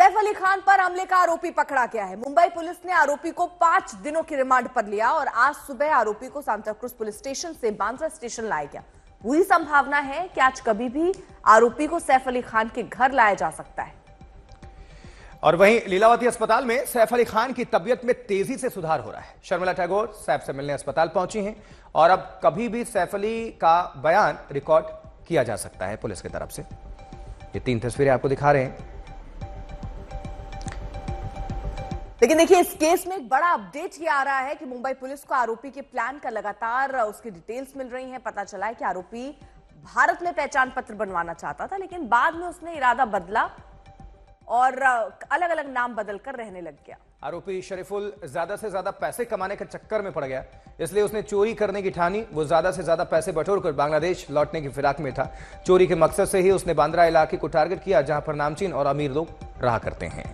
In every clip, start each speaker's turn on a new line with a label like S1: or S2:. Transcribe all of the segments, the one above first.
S1: सैफ अली खान पर हमले का आरोपी पकड़ा गया है। मुंबई पुलिस ने आरोपी को 5 दिनों की रिमांड पर लिया और आज सुबह आरोपी को सांताक्रूज पुलिस स्टेशन से बांद्रा स्टेशन लाया गया। पूरी संभावना है कि आज कभी भी आरोपी को सैफ अली खान के घर लाया जा सकता है।
S2: और वहीं लीलावती अस्पताल में सैफ अली खान की तबीयत में तेजी से सुधार हो रहा है। शर्मिला टैगोर सैफ से मिलने अस्पताल पहुंची हैं और अब कभी भी सैफ अली का बयान रिकॉर्ड किया जा सकता है पुलिस की तरफ से। ये 3 तस्वीरें आपको दिखा रहे हैं।
S1: लेकिन देखिए, इस केस में एक बड़ा अपडेट ये आ रहा है कि मुंबई पुलिस को आरोपी के प्लान का लगातार उसकी डिटेल्स मिल रही हैं। पता चला है कि आरोपी भारत में पहचान पत्र बनवाना चाहता था, लेकिन बाद में उसने इरादा बदला और अलग अलग नाम बदलकर रहने लग गया।
S2: आरोपी शरीफुल ज्यादा से ज्यादा पैसे कमाने के चक्कर में पड़ गया, इसलिए उसने चोरी करने की ठानी। वो ज्यादा से ज्यादा पैसे बटोरकर बांग्लादेश लौटने की फिराक में था। चोरी के मकसद से ही उसने बांद्रा इलाके को टारगेट किया, जहां पर नामचीन और अमीर लोग रहा करते हैं।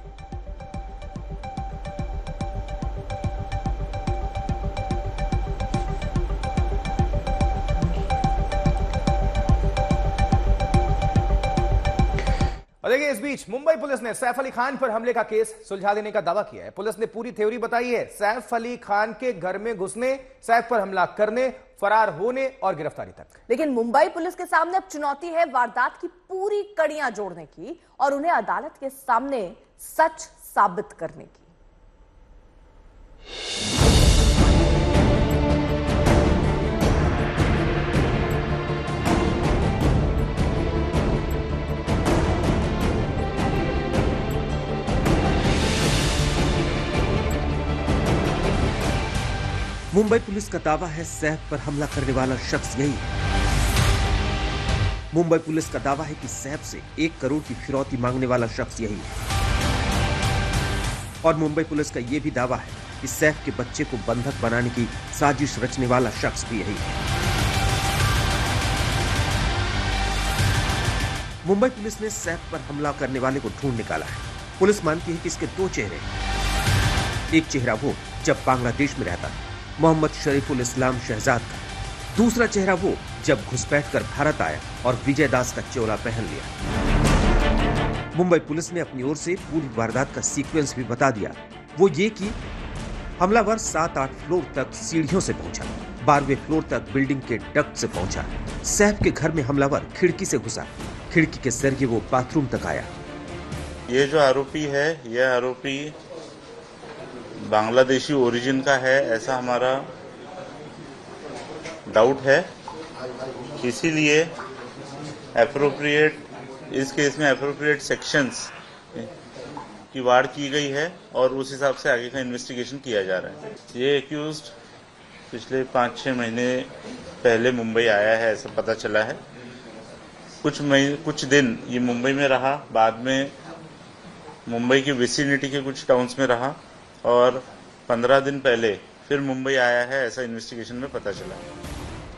S2: और देखिए, इस बीच मुंबई पुलिस ने सैफ अली खान पर हमले का केस सुलझा देने का दावा किया है। पुलिस ने पूरी थ्योरी बताई है, सैफ अली खान के घर में घुसने, सैफ पर हमला करने, फरार होने और गिरफ्तारी तक।
S1: लेकिन मुंबई पुलिस के सामने अब चुनौती है वारदात की पूरी कड़ियां जोड़ने की और उन्हें अदालत के सामने सच साबित करने की।
S3: मुंबई पुलिस का दावा है सैफ पर हमला करने वाला शख्स यही है। मुंबई पुलिस का दावा है कि सैफ से 1 करोड़ की फिरौती मांगने वाला शख्स यही है। और मुंबई पुलिस का यह भी दावा है कि सैफ के बच्चे को बंधक बनाने की साजिश रचने वाला शख्स भी यही है। मुंबई पुलिस ने सैफ पर हमला करने वाले को ढूंढ निकाला है। पुलिस मानती है कि इसके 2 चेहरे हैं। एक चेहरा वो जब बांग्लादेश में रहता था, मोहम्मद शरीफुल इस्लाम शहजाद का। दूसरा चेहरा वो जब घुसपैठ कर भारत आया और विजय दास का चोला पहन लिया। मुंबई पुलिस ने अपनी ओर से पूरी वारदात का सीक्वेंस भी बता दिया। वो ये कि हमलावर 7-8 फ्लोर तक सीढ़ियों से पहुंचा, 12वें फ्लोर तक बिल्डिंग के डक्ट से पहुंचा। सैफ के घर में हमलावर खिड़की से घुसा, खिड़की के जरिए वो बाथरूम तक आया।
S4: ये जो आरोपी है, यह आरोपी बांग्लादेशी ओरिजिन का है, ऐसा हमारा डाउट है। इसीलिए इस केस में एप्रोप्रिएट सेक्शंस की वाड़ की गई है और उस हिसाब से आगे का इन्वेस्टिगेशन किया जा रहा है। ये एक्यूज्ड पिछले 5-6 महीने पहले मुंबई आया है, ऐसा पता चला है। कुछ दिन ये मुंबई में रहा, बाद में मुंबई की विसिनिटी के कुछ टाउन्स में रहा और 15 दिन पहले फिर मुंबई आया है, ऐसा इन्वेस्टिगेशन में पता चला।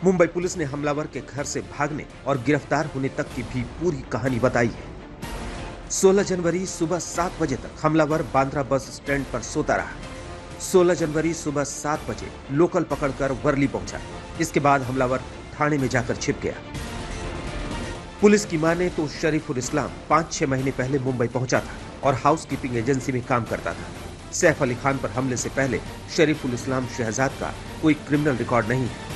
S3: मुंबई पुलिस ने हमलावर के घर से भागने और गिरफ्तार होने तक की भी पूरी कहानी बताई है। 16 जनवरी सुबह 7 बजे तक हमलावर बांद्रा बस स्टैंड पर सोता रहा। 16 जनवरी सुबह 7 बजे लोकल पकड़कर वर्ली पहुंचा। इसके बाद हमलावर थाने में जाकर छिप गया। पुलिस की माने तो शरीफुल इस्लाम 5-6 महीने पहले मुंबई पहुंचा था और हाउसकीपिंग एजेंसी में काम करता था। सैफ अली खान पर हमले से पहले शरीफुल इस्लाम शहजाद का कोई क्रिमिनल रिकॉर्ड नहीं है।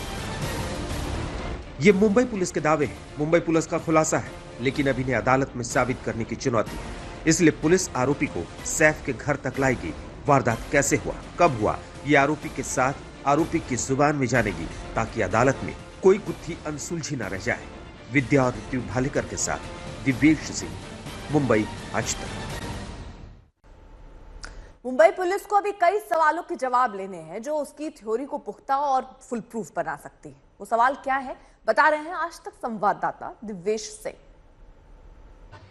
S3: ये मुंबई पुलिस के दावे हैं, मुंबई पुलिस का खुलासा है, लेकिन अब इन्हें अदालत में साबित करने की चुनौती है। इसलिए पुलिस आरोपी को सैफ के घर तक लाएगी। वारदात कैसे हुआ, कब हुआ, ये आरोपी के साथ आरोपी की जुबान में जानेगी, ताकि अदालत में कोई गुत्थी अनसुलझी न रह जाए। विद्या और ऋतु भालेकर के साथ दिव्येश सिंह, मुंबई आज तक।
S1: मुंबई पुलिस को अभी कई सवालों के जवाब लेने हैं जो उसकी थ्योरी को पुख्ता और फुल प्रूफ बना सकती है। वो सवाल क्या है, बता रहे हैं आज तक संवाददाता दिव्येश सिंह।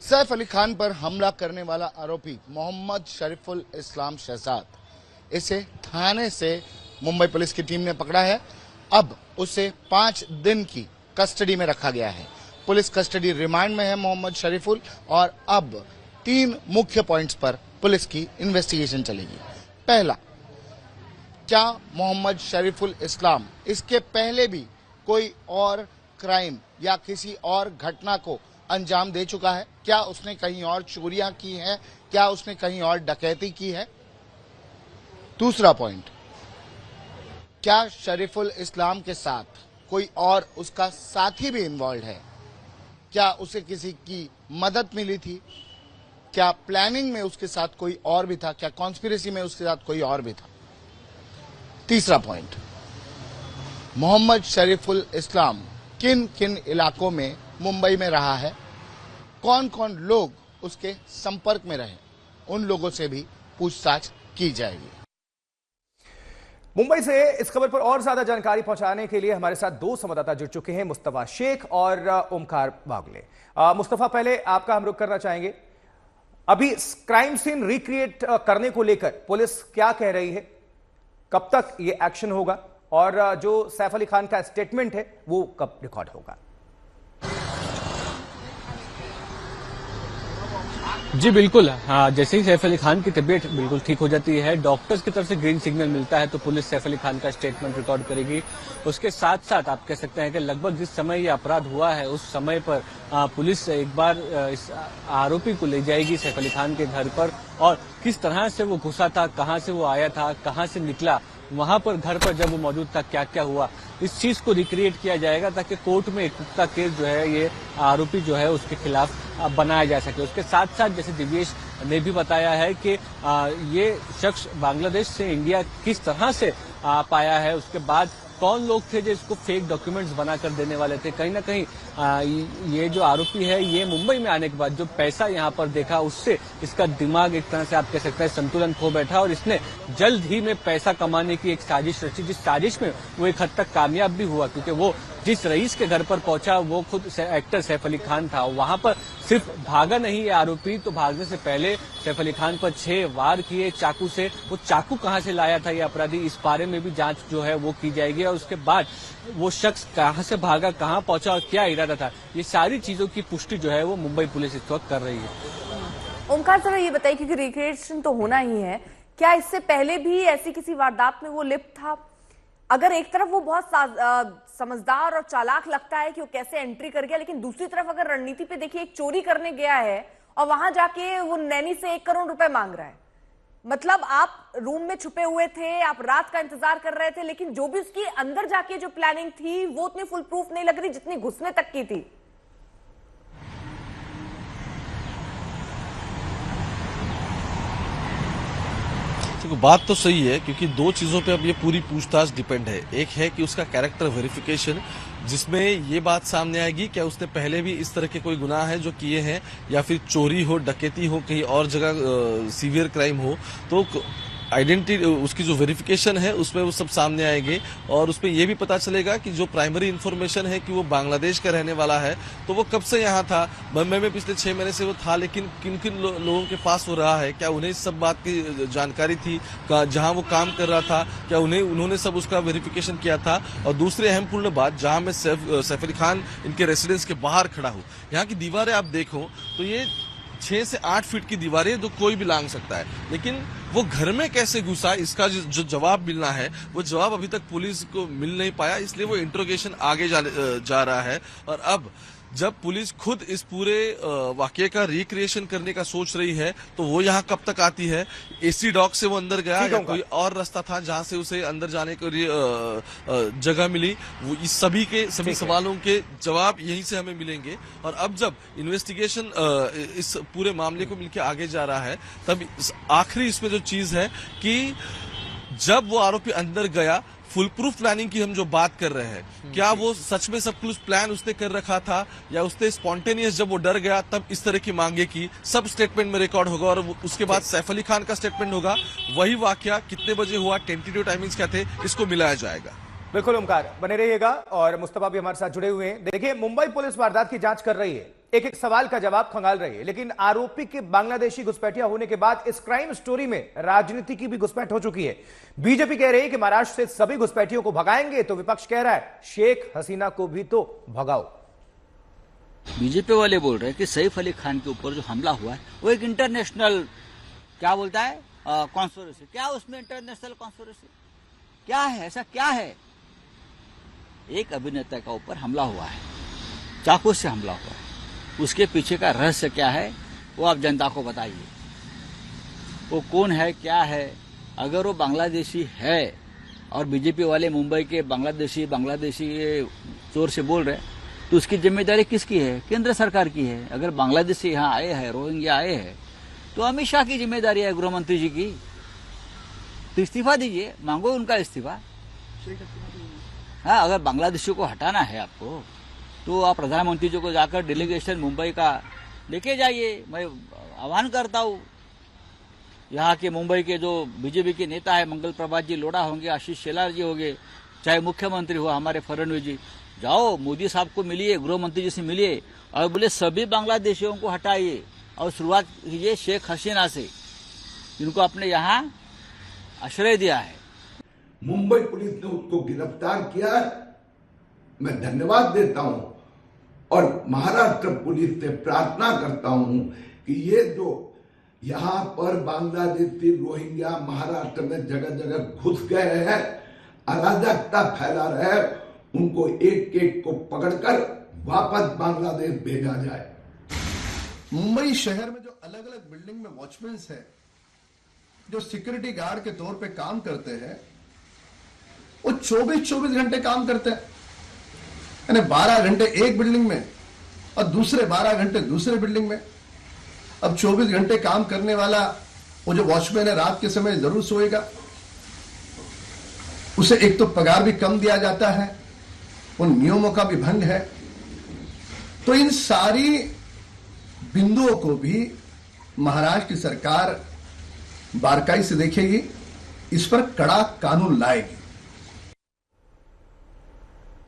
S5: सैफ अली खान पर हमला करने वाला आरोपी मोहम्मद शरीफुल इस्लाम शहजाद, इसे थाने से मुंबई पुलिस की टीम ने पकड़ा है। अब उसे 5 दिन की कस्टडी में रखा गया है। पुलिस कस्टडी रिमांड में है मोहम्मद शरीफुल और अब 3 मुख्य पॉइंट्स पर पुलिस की इन्वेस्टिगेशन चलेगी। पहला, क्या मोहम्मद शरीफुल इस्लाम इसके पहले भी कोई और क्राइम या किसी और घटना को अंजाम दे चुका है? क्या उसने कहीं और चोरियां की हैं, क्या उसने कहीं और डकैती की है। दूसरा पॉइंट, क्या शरीफुल इस्लाम के साथ कोई और उसका साथी भी इन्वॉल्व है, क्या उसे किसी की मदद मिली थी, क्या प्लानिंग में उसके साथ कोई और भी था, क्या कॉन्स्पिरेसी में उसके साथ कोई और भी था। तीसरा पॉइंट, मोहम्मद शरीफुल इस्लाम किन किन इलाकों में मुंबई में रहा है, कौन कौन लोग उसके संपर्क में रहे, उन लोगों से भी पूछताछ की जाएगी।
S2: मुंबई से इस खबर पर और ज्यादा जानकारी पहुंचाने के लिए हमारे साथ दो संवाददाता जुड़ चुके हैं, मुस्तफा शेख और ओमकार बागले। मुस्तफा, पहले आपका हम रुख करना चाहेंगे। अभी क्राइम सीन रिक्रिएट करने को लेकर पुलिस क्या कह रही है, कब तक ये एक्शन होगा और जो सैफ अली खान का स्टेटमेंट है वो कब रिकॉर्ड होगा?
S6: जी बिल्कुल, हाँ, जैसे ही सैफ अली खान की तबीयत बिल्कुल ठीक हो जाती है, डॉक्टर्स की तरफ से ग्रीन सिग्नल मिलता है, तो पुलिस सैफ अली खान का स्टेटमेंट रिकॉर्ड करेगी। उसके साथ साथ आप कह सकते हैं कि लगभग जिस समय ये अपराध हुआ है उस समय पर पुलिस एक बार इस आरोपी को ले जाएगी सैफ अली खान के घर पर, और किस तरह से वो घुसा था, कहाँ से वो आया था, कहाँ से निकला, वहां पर घर पर जब वो मौजूद था क्या क्या हुआ, इस चीज को रिक्रिएट किया जाएगा ताकि कोर्ट में एक पुख्ता केस जो है ये आरोपी जो है उसके खिलाफ बनाया जा सके। उसके साथ साथ जैसे दिव्येश ने भी बताया है कि ये शख्स बांग्लादेश से इंडिया किस तरह से पाया है, उसके बाद कौन लोग थे जो इसको फेक डॉक्यूमेंट्स बनाकर देने वाले थे। कहीं ना कहीं ये जो आरोपी है ये मुंबई में आने के बाद जो पैसा यहाँ पर देखा उससे इसका दिमाग एक तरह से आप कह सकते हैं संतुलन खो बैठा, और इसने जल्द ही में पैसा कमाने की एक साजिश रची, जिस साजिश में वो एक हद तक कामयाब भी हुआ, क्योंकि वो जिस रईस के घर पर पहुंचा वो खुद एक्टर सैफ अली खान था। वहां पर सिर्फ भागा नहीं है आरोपी, तो भागने से पहले सैफ अली खान पर 6 वार किए चाकू से। वो चाकू कहां से लाया था ये अपराधी, इस बारे में भी जांच जो है वो की जाएगी, और उसके बाद वो शख्स कहां से भागा, कहां पहुंचा और क्या इरादा था, ये सारी चीजों की पुष्टि जो है वो मुंबई पुलिस इस वक्त कर रही है।
S1: ओमकार, जरा ये बताइए, क्योंकि रिक्रिएशन तो होना ही है, क्या इससे पहले भी ऐसी किसी वारदात में वो लिप्त था? अगर एक तरफ वो बहुत समझदार और चालाक लगता है कि वो कैसे एंट्री कर गया, लेकिन दूसरी तरफ अगर रणनीति पे देखिए, एक चोरी करने गया है और वहां जाके वो नैनी से 1 करोड़ रुपए मांग रहा है। मतलब आप रूम में छुपे हुए थे, आप रात का इंतजार कर रहे थे, लेकिन जो भी उसकी अंदर जाके जो प्लानिंग थी वो उतनी फुल प्रूफ नहीं लग रही जितनी घुसने तक की थी।
S7: बात तो सही है, क्योंकि 2 चीजों पे अब ये पूरी पूछताछ डिपेंड है। एक है कि उसका कैरेक्टर वेरिफिकेशन, जिसमें ये बात सामने आएगी क्या उसने पहले भी इस तरह के कोई गुनाह है जो किए हैं, या फिर चोरी हो, डकैती हो, कहीं और जगह सीवियर क्राइम हो, तो आइडेंटिटी उसकी जो वेरिफिकेशन है उसमें वो सब सामने आएंगे, और उसमें ये भी पता चलेगा कि जो प्राइमरी इन्फॉर्मेशन है कि वो बांग्लादेश का रहने वाला है, तो वो कब से यहाँ था, बम्बई में पिछले 6 महीने से वो था, लेकिन किन किन लोगों के पास वो रहा है, क्या उन्हें इस सब बात की जानकारी थी, जहाँ वो काम कर रहा था, क्या उन्होंने सब उसका वेरिफिकेशन किया था। और दूसरी अहम पूर्ण बात, जहाँ मैं सैफ अली खान इनके रेसिडेंस के बाहर खड़ा हूँ, यहाँ की दीवारें आप देखो तो ये 6 से 8 फीट की दीवारें जो कोई भी लांघ सकता है, लेकिन वो घर में कैसे घुसा, इसका जो जवाब मिलना है वो जवाब अभी तक पुलिस को मिल नहीं पाया, इसलिए वो इंट्रोगेशन आगे जा रहा है। और अब जब पुलिस खुद इस पूरे वाकये का रिक्रिएशन करने का सोच रही है, तो वो यहाँ कब तक आती है, एसी डॉग से वो अंदर गया या कोई और रास्ता था जहां से उसे अंदर जाने के लिए जगह मिली, वो इस सभी सवालों के जवाब यहीं से हमें मिलेंगे। और अब जब इन्वेस्टिगेशन इस पूरे मामले को मिलकर आगे जा रहा है, तब आखिरी इसमें जो चीज है कि जब वो आरोपी अंदर गया, फुल प्रूफ प्लानिंग की हम जो बात कर रहे हैं, क्या वो सच में सब कुछ प्लान उसने कर रखा था, या उसने स्पॉन्टेनियस जब वो डर गया तब इस तरह की मांगे की, सब स्टेटमेंट में रिकॉर्ड होगा। और उसके बाद सैफ अली खान का स्टेटमेंट होगा, वही वाकया कितने बजे हुआ, टेंटेटिव टाइमिंग्स क्या थे, इसको मिलाया जाएगा।
S2: बिल्कुल ओमकार, बने रहिएगा, और मुस्तफा भी हमारे साथ जुड़े हुए हैं। देखिए, मुंबई पुलिस वारदात की जांच कर रही है, एक एक सवाल का जवाब खंगाल रही है, लेकिन आरोपी के बांग्लादेशी घुसपैठिया होने के बाद इस क्राइम स्टोरी में राजनीति की भी घुसपैठ हो चुकी है। बीजेपी कह रही है कि महाराष्ट्र से सभी घुसपैठियों को भगाएंगे, तो विपक्ष कह रहा है शेख हसीना को भी तो भगाओ।
S8: बीजेपी वाले बोल रहे हैं कि सैफ अली खान के ऊपर जो हमला हुआ है वो एक इंटरनेशनल, क्या बोलता है, कॉन्स्पिरेसी। क्या उसमें इंटरनेशनल कॉन्स्पिरेसी क्या है, ऐसा क्या है? एक अभिनेता का ऊपर हमला हुआ है, चाकू से हमला हुआ है, उसके पीछे का रहस्य क्या है वो आप जनता को बताइए। वो कौन है, क्या है। अगर वो बांग्लादेशी है और बीजेपी वाले मुंबई के बांग्लादेशी जोर से बोल रहे तो उसकी जिम्मेदारी किसकी है? केंद्र सरकार की है। अगर बांग्लादेशी यहाँ आए हैं, रोहिंग्या आए हैं, तो अमित शाह की जिम्मेदारी है, गृह मंत्री जी की। तो इस्तीफा दीजिए, मांगो उनका इस्तीफा। हाँ, अगर बांग्लादेशियों को हटाना है आपको तो आप प्रधानमंत्री जी को जाकर डेलीगेशन मुंबई का लेके जाइए। मैं आह्वान करता हूँ, यहाँ के मुंबई के जो बीजेपी के नेता है, मंगल प्रभात जी लोढ़ा होंगे, आशीष शेलार जी होंगे, चाहे मुख्यमंत्री हो हमारे फडणवीस जी, जाओ मोदी साहब को मिलिए, गृह मंत्री जी से मिलिए और बोले सभी बांग्लादेशियों को हटाइए और शुरुआत कीजिए शेख हसीना से, जिनको आपने यहाँ आश्रय दिया है।
S9: मुंबई पुलिस ने उसको गिरफ्तार किया है, मैं धन्यवाद देता हूं और महाराष्ट्र पुलिस से प्रार्थना करता हूं कि ये जो यहां पर बांग्लादेशी रोहिंग्या महाराष्ट्र में जगह जगह घुस गए हैं, अराजकता फैला रहे हैं, उनको एक एक को पकड़कर वापस बांग्लादेश भेजा जाए।
S10: मुंबई शहर में जो अलग अलग बिल्डिंग में वॉचमैन है, जो सिक्योरिटी गार्ड के तौर पे काम करते हैं, वो 24 घंटे काम करते हैं। यानी 12 घंटे एक बिल्डिंग में और दूसरे 12 घंटे दूसरे बिल्डिंग में। अब 24 घंटे काम करने वाला वो जो वॉचमैन है रात के समय जरूर सोएगा, उसे एक तो पगार भी कम दिया जाता है, उन नियमों का भी भंग है। तो इन सारी बिंदुओं को भी महाराष्ट्र की सरकार बारकाई से देखेगी, इस पर कड़ा कानून लाएगी।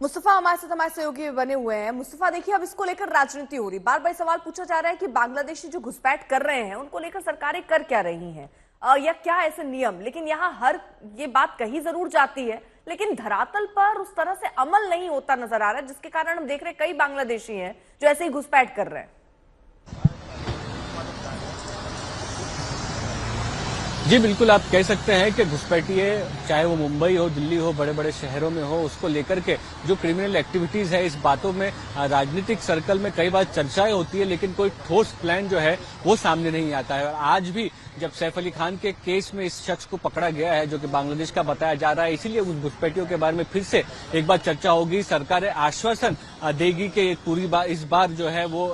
S1: मुस्तफा हमारे साथ हमारे सहयोगी बने हुए हैं। मुस्तफा, देखिए अब इसको लेकर राजनीति हो रही, बार बार सवाल पूछा जा रहा है कि बांग्लादेशी जो घुसपैठ कर रहे हैं उनको लेकर सरकारें कर क्या रही हैं, या क्या ऐसे नियम। लेकिन यहाँ हर ये बात कही जरूर जाती है, लेकिन धरातल पर उस तरह से अमल नहीं होता नजर आ रहा है, जिसके कारण हम देख रहे हैं कई बांग्लादेशी हैं जो ऐसे ही घुसपैठ कर रहे हैं।
S6: जी बिल्कुल, आप कह सकते हैं कि घुसपैठिए चाहे वो मुंबई हो, दिल्ली हो, बड़े बड़े शहरों में हो, उसको लेकर के जो क्रिमिनल एक्टिविटीज है, इस बातों में राजनीतिक सर्कल में कई बार चर्चाएं होती है, लेकिन कोई ठोस प्लान जो है वो सामने नहीं आता है। और आज भी जब सैफ अली खान के केस में इस शख्स को पकड़ा गया है जो कि बांग्लादेश का बताया जा रहा है, इसीलिए उस घुसपैठियों के बारे में फिर से एक बार चर्चा होगी। सरकार आश्वासन देगी कि पूरी बार इस बार जो है वो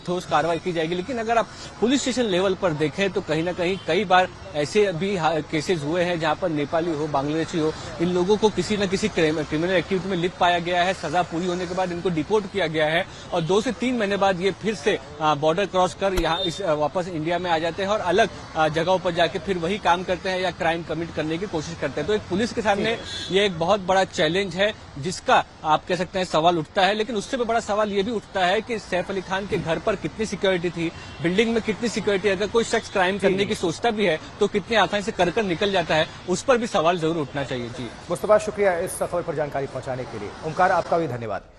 S6: ठोस कार्रवाई की जाएगी। लेकिन अगर आप पुलिस स्टेशन लेवल पर देखें तो कहीं ना कहीं कई बार ऐसे भी केसेस हुए हैं जहां पर नेपाली हो, बांग्लादेशी हो, इन लोगों को किसी न किसी क्रिमिनल एक्टिविटी में लिप्त पाया गया है। सजा पूरी होने के बाद इनको डिपोर्ट किया गया है और 2 से 3 महीने बाद ये फिर से बॉर्डर क्रॉस कर यहाँ वापस इंडिया में आ जाते हैं और अलग जगहों पर जाके फिर वही काम करते हैं या क्राइम कमिट करने की कोशिश करते हैं। तो एक पुलिस के सामने ये एक बहुत बड़ा चैलेंज है जिसका आप कह सकते हैं सवाल उठता है। लेकिन उससे भी बड़ा सवाल ये भी उठता है कि सैफ अली खान के घर पर कितनी सिक्योरिटी थी, बिल्डिंग में कितनी सिक्योरिटी, अगर कोई शख्स क्राइम करने की सोचता भी है तो कितनी आसानी से कर निकल जाता है, उस पर भी सवाल जरूर उठना चाहिए। जी
S2: मुस्तफा, शुक्रिया इस खबर पर जानकारी पहुंचाने के लिए। ओमकार, आपका भी धन्यवाद।